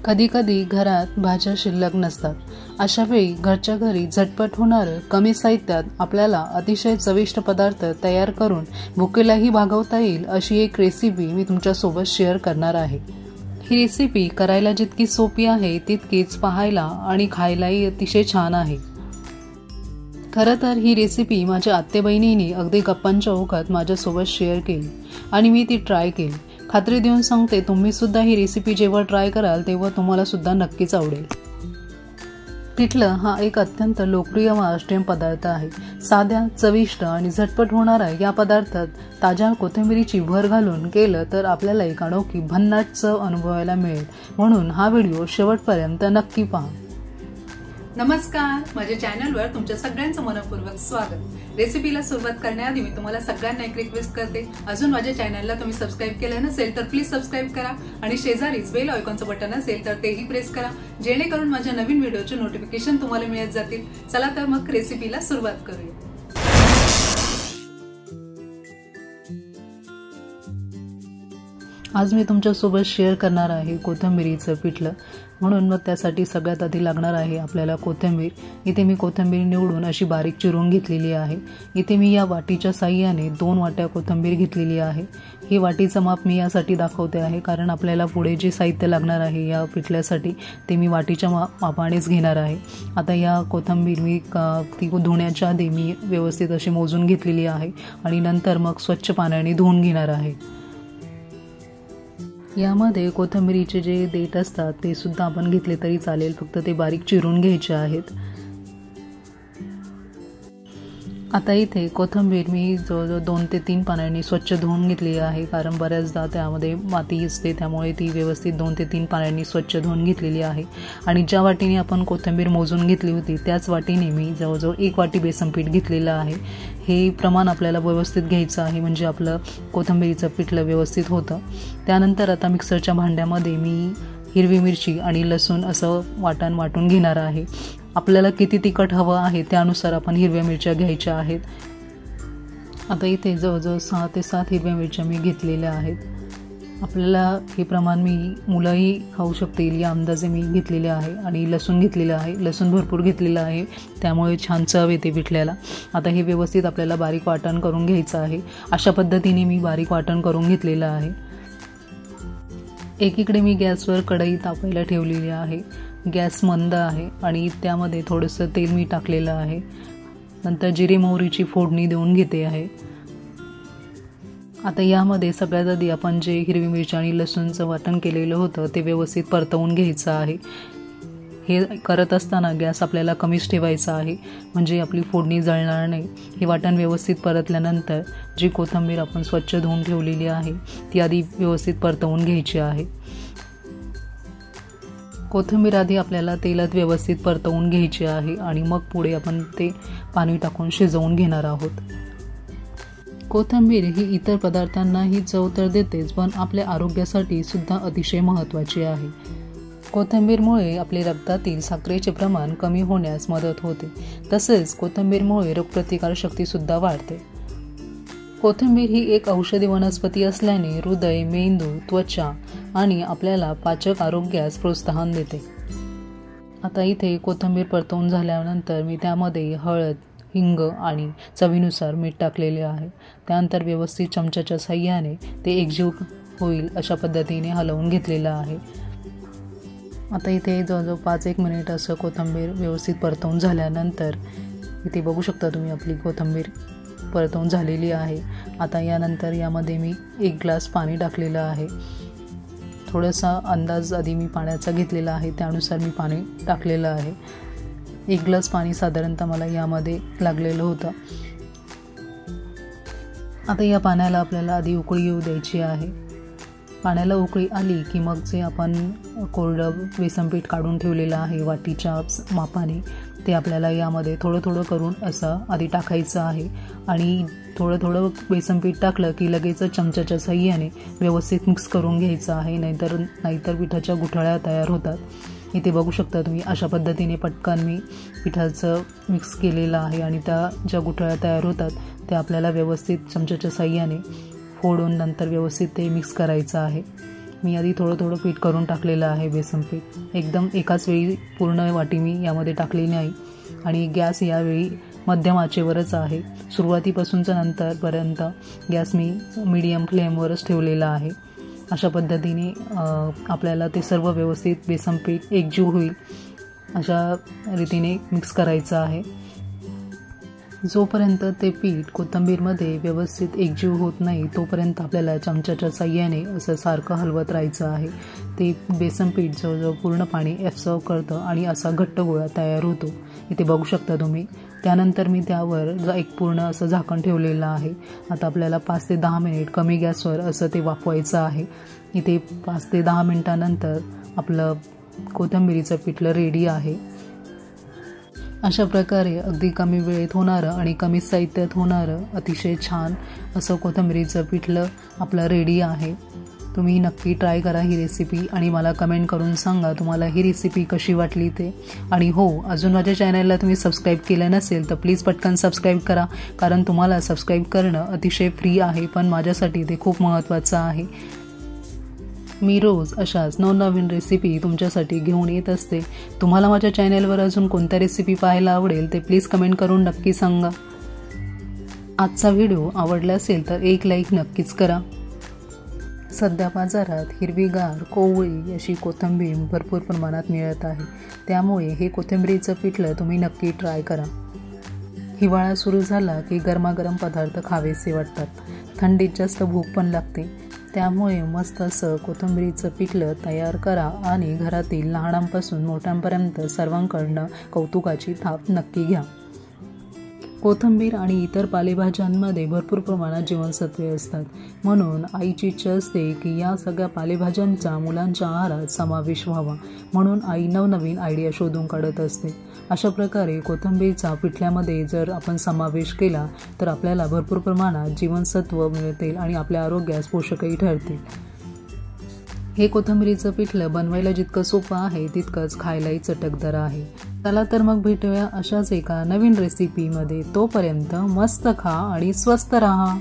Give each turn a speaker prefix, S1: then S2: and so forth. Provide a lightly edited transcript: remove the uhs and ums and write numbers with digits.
S1: कधीकधी घरात भाज्या शिल्लक नसतात। अशा वेळी घरच्या घरी झटपट होणारं कमी साहित्यात आपल्याला अतिशय चविष्ट पदार्थ तयार करून भुकेलाही भागवता येईल अशी एक रेसिपी मी तुमच्यासोबत शेअर करणार आहे। ही रेसिपी करायला जितकी सोपी आहे तितकीच पाहायला आणि खायलाही अतिशय छान आहे। खरं तर ही रेसिपी माझ्या आत्तेबहिणींनी अगदी गप्पांच्या ओघात माझ्यासोबत शेअर केली आणि मी ती ट्राय केली। खात्री देऊन सांगते, तुम्ही सुद्धा ही रेसिपी जेव्हा ट्राय कराल तेव्हा तुम्हाला सुद्धा नक्कीच आवडेल। पिठलं हा एक अत्यंत लोकप्रिय महाराष्ट्रीयन पदार्थ आहे। साध्या, चविष्ट आणि झटपट होणारा या पदार्थात ताज्या कोथिंबीरीची भर घालून केलं तर आपल्याला एक अनोखी भन्नाट चव अनुभवायला मिळेल। म्हणून हा व्हिडिओ शेवटपर्यंत नक्की पहा।
S2: नमस्कार, माझ्या चॅनलवर तुमच्या सगळ्यांचं मनपूर्वक स्वागत। रेसिपीला सुरुवात करण्याआधी मी तुम्हाला सगळ्यांना एक रिक्वेस्ट करते, अजून माझ्या चॅनलला तुम्ही सबस्क्राइब केलं नसेल तर प्लीज सबस्क्राइब करा आणि शेजारीच बेल आयकॉनचं बटन असेल तर तेही प्रेस करा, जेणेकरून माझ्या नवीन व्हिडिओचे नोटिफिकेशन तुम्हाला मिळत जातील। चला तर मग रेसिपीला सुरुवात करूया।
S1: आज मी तुमच्यासोबत शेअर करणार आहे कोथिंबीरीचं पिठलं। म्हणून मग त्यासाठी सगळ्यात आधी लागणार आहे आपल्याला कोथिंबीर। इथे मी कोथिंबीर निवडून अशी बारीक चिरून घेतलेली आहे। इथे मी या वाटीच्या साहाय्याने 2 वाट्या कोथिंबीर घेतलेली आहे। ही वाटीचं माप मी यासाठी दाखवते आहे कारण आपल्याला पुढे जे साहित्य लागणार आहे या पिठल्यासाठी ते मी वाटीच्या मापानेच घेणार आहे। आता या कोथिंबीर मी ती धुण्याच्या आधी मी व्यवस्थित अशी मोजून घेतलेली आहे आणि नंतर मग स्वच्छ पाण्याने धुवून घेणार आहे। यामध्ये कोथिंबीरीचे जे देठ असतात ते सुद्धा आपण घेतले तरी चालेल, फक्त ते बारीक चिरून घ्यायचे आहेत। आता इथे कोथिंबीर मी जवळजवळ 2 ते 3 पाण्याने स्वच्छ धुवून घेतली आहे कारण बऱ्याचदा त्यामध्ये माती असते, त्यामुळे ती व्यवस्थित 2 ते 3 पाण्याने स्वच्छ धुवून घेतलेली आहे। आणि ज्या वाटीने आपण कोथिंबीर मोजून घेतली होती त्याच वाटीने मी जवळजवळ 1 वाटी बेसन पीठ घेतलेलं आहे। हे प्रमाण आपल्याला व्यवस्थित घ्यायचं आहे म्हणजे आपलं कोथिंबीरीचं पिठलं व्यवस्थित होतं। त्यानंतर आता मिक्सरच्या भांड्यामध्ये मी हिरवी मिरची आणि लसूण असं वाटून घेणार आहे। आपल्याला किती तिखट हवं आहे त्यानुसार आपण हिरव्या मिरच्या घ्यायच्या आहेत। आता इथे जवळजवळ 6 ते 7 हिरव्या मिरच्या मी घेतलेल्या आहेत। आपल्याला हे प्रमाण मी मुलंही खाऊ शकतील या अंदाजे मी घेतलेले आहे। आणि लसूण घेतलेलं आहे, लसूण भरपूर घेतलेलं आहे त्यामुळे छान चव येते पिठल्याला। आता हे व्यवस्थित आपल्याला बारीक वाटण करून घ्यायचं आहे। अशा पद्धतीने मी बारीक वाटण करून घेतलेलं आहे। एकीकडे मी गॅसवर कढई तापायला ठेवलेली आहे। गॅस मंद आहे आणि त्यामध्ये थोडंसं तेल मी टाकलेलं आहे। नंतर जिरे मोहरीची फोडणी देऊन घेते आहे। आता यामध्ये सगळ्यात आधी आपण जे हिरवी मिरची आणि लसूणचं वाटण केलेलं होतं ते व्यवस्थित परतवून घ्यायचं आहे। हे करत असताना गॅस आपल्याला कमीच ठेवायचा आहे म्हणजे आपली फोडणी जळणार नाही। हे वाटण व्यवस्थित परतल्यानंतर जी कोथिंबीर आपण स्वच्छ धुवून ठेवलेली आहे ती आधी व्यवस्थित परतवून घ्यायची आहे। कोथिंबीर आधी आपल्याला तेलात व्यवस्थित परतवून घ्यायची आहे आणि मग पुढे आपण ते पाणी टाकून शिजवून घेणार आहोत। कोथिंबीर ही इतर पदार्थांनाही चव तर देतेच पण आपल्या आरोग्यासाठी सुद्धा अतिशय महत्त्वाची आहे। कोथिंबीरमुळे आपले रक्तातील साखरेचे प्रमाण कमी होण्यास मदत होते, तसेच कोथिंबीरमुळे रोगप्रतिकारशक्ती सुद्धा वाढते। कोथिंबीर ही एक औषधी वनस्पती असल्याने हृदय, मेंदू, त्वचा आणि आपल्याला पाचक आरोग्यास प्रोत्साहन देते। आता इथे कोथिंबीर परतवून झाल्यानंतर मी त्यामध्ये हळद, हिंग आणि चवीनुसार मीठ टाकलेले आहे। त्यानंतर व्यवस्थित चमच्याच्या साहाय्याने ते एकजीव होईल अशा पद्धतीने हलवून घेतलेलं आहे। आता इथे जवळजवळ 5-1 मिनिट असं कोथिंबीर व्यवस्थित परतवून झाल्यानंतर इथे बघू शकता तुम्ही आपली कोथिंबीर परतवून झालेली आहे। आता यानंतर यामध्ये मी 1 ग्लास पाणी टाकलेलं आहे। थोडासा अंदाज आधी मी पाण्याचा घेतलेला आहे त्यानुसार मी पाणी टाकलेलं आहे। 1 ग्लास पाणी साधारणतः मला यामध्ये लागलेलं होतं। आता या पाण्याला आपल्याला आधी उकळी येऊ द्यायची आहे। पाण्याला उकळी आली की मग जे आपण कोरडं बेसन पीठ काढून ठेवलेलं आहे वाटीच्या मापाने ते आपल्याला यामध्ये थोडं थोडं करून असं आधी टाकायचं आहे। आणि थोडं थोडं बेसन पीठ टाकलं की लगेच चमच्याच्या साहाय्याने व्यवस्थित मिक्स करून घ्यायचं आहे, नाहीतर पिठाच्या गुठळ्या तयार होतात। इथे बघू शकता तुम्ही अशा पद्धतीने पटकन मी पिठाचं मिक्स केलेलं आहे आणि त्या ज्या गुठळ्या तयार होतात त्या आपल्याला व्यवस्थित चमच्याच्या साहाय्याने फोडून नंतर व्यवस्थित ते मिक्स करायचं आहे। मी आधी थोडं थोडं पीठ करून टाकलेलं आहे बेसन पीठ. एकदम एकाच वेळी पूर्ण वाटी मी यामध्ये टाकली नाही आणि गॅस यावेळी मध्यम आचेवरच आहे. सुरुवातीपासूनचा नंतरपर्यंत गॅस मी मीडियम फ्लेमवरच ठेवलेला आहे. अशा पद्धतीने आपल्याला ते सर्व व्यवस्थित बेसन पीठ एकजीव होईल अशा रीतीने मिक्स करायचं आहे. जोपर्यंत ते पीठ कोथिंबीरमध्ये व्यवस्थित एकजीव होत नाही तोपर्यंत आपल्याला चमच्याच्या साह्याने असं सारखं हलवत राहायचं आहे. ते बेसन पीठ जवळजवळ पूर्ण पाणी ॲब्सॉर्ब करतं आणि असा घट्ट गोळा तयार होतो. इथे बघू शकता तुम्ही. त्यानंतर मी त्यावर एक पूर्ण असं झाकण ठेवलेलं आहे. आता आपल्याला 5 ते 10 मिनिट कमी गॅसवर असं ते वाफवायचं आहे. इथे 5 ते 10 मिनिटानंतर आपलं कोथिंबीरीचं पिठलं रेडी आहे. अशा प्रकारे अगदी कमी वेळेत होणारं आणि कमी साहित्यात होणारं अतिशय छान असं कोथिंबीरीचं पिठलं आपलं रेडी आहे. तुम्ही नक्की ट्राय करा ही रेसिपी आणि मला कमेंट करून सांगा तुम्हाला ही रेसिपी कशी वाटली ते. आणि हो, अजून माझ्या चॅनलला तुम्ही सबस्क्राईब केलं नसेल तर प्लीज पटकन सबस्क्राईब करा, कारण तुम्हाला सबस्क्राईब करणं अतिशय फ्री आहे पण माझ्यासाठी ते खूप महत्त्वाचं आहे. मी रोज अशाच नवनवीन रेसिपी तुमच्यासाठी घेऊन येत असते. तुम्हाला माझ्या चॅनलवर अजून कोणत्या रेसिपी पाहायला आवडेल ते प्लीज कमेंट करून नक्की सांगा. आजचा व्हिडिओ आवडला असेल तर एक लाईक नक्कीच करा. सध्या बाजारात हिरवीगार कोवळी अशी कोथिंबीर भरपूर प्रमाणात मिळत आहे. त्यामुळे हे कोथिंबीरीचं पिठलं तुम्ही नक्की ट्राय करा. हिवाळा सुरू झाला की गरमागरम पदार्थ खावेसे वाटतात. थंडीत जास्त भूक पण लागते. त्यामुळे मस्त असं कोथिंबीरीचं पिठलं तयार करा आणि घरातील लहानांपासून मोठ्यांपर्यंत सर्वांकडनं कौतुकाची थाप नक्की घ्या. कोथिंबीर आणि इतर पालेभाज्यांमध्ये भरपूर प्रमाणात जीवनसत्वे असतात. म्हणून आईची इच्छा असते की या सगळ्या पालेभाज्यांचा मुलांच्या आहारात समावेश व्हावा. म्हणून आई नवनवीन आयडिया शोधून काढत असते. अशा प्रकारे कोथिंबीरचा पिठल्यामध्ये जर आपण समावेश केला तर आपल्याला भरपूर प्रमाणात जीवनसत्व मिळतील आणि आपल्या आरोग्यास पोषकही ठरतील. हे कोथिंबीरीचं पिठलं बनवायला जितकं सोपं आहे तितकंच खायलाही चटकदार आहे. चला तर मग भेटूया अशाच एका नवीन रेसिपीमध्ये. तोपर्यंत मस्त खा आणि स्वस्त राहा.